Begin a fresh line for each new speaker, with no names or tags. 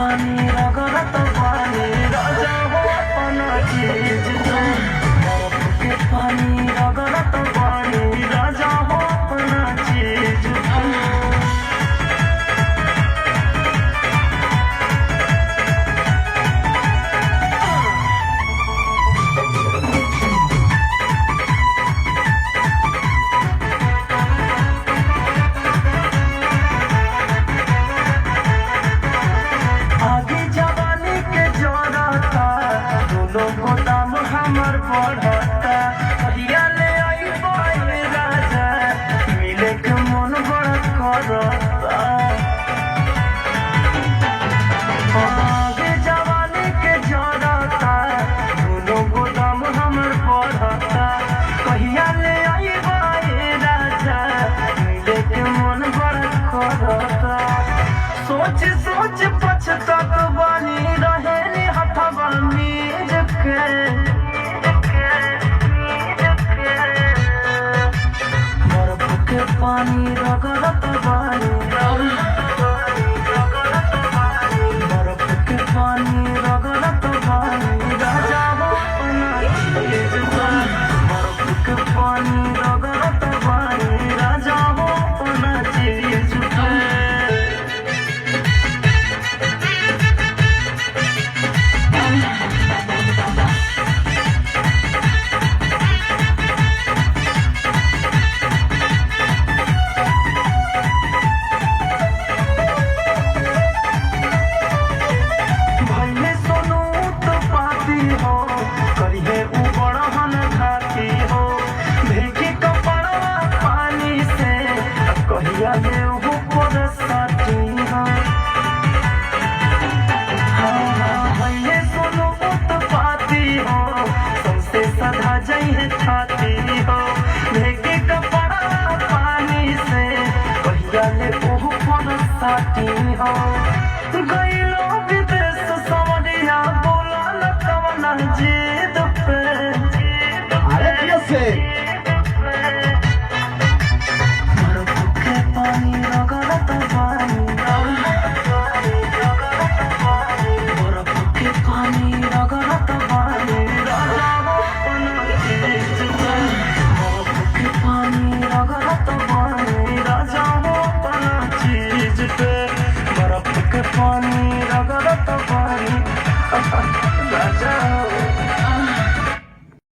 पानी रगड़त बानी राजा हो अपना चीज तू। बर्फ के पानी रगड़त बानी राजा हो अपना चीज तू। आगे जवानी के जोरता दोनों गोदाम हमर बढ़ता। कहिया ले आई बाई राजा मिले के मन बड़ा करता। आगे जवानी के जोरता दोनों गोदाम हमर बढ़ता। कहिया ले आई बाई राजा मिले के मन बड़ा करता। सोच सोच पछतात बानी रहेली हथवा मीज के। बर्फ के पानी रगड़त बानी बर्फ के पानी रगड़त बानी राजा हो अपना चीज तू। बर्फ के पानी रगड़त बानी राजा हो अपना चीज तू। भइले सोनू तो पाती हो करिहे उ बड़हन घाटी हो। भीगी कपड़वा पानी से कहिया ले उ बरसाती हो। भइले सोनू तो पाती हो सबसे सधा जइहे छाती हो। भीगी कपड़वा पानी से कहिया ले उ बरसाती हो। गइलो विदेश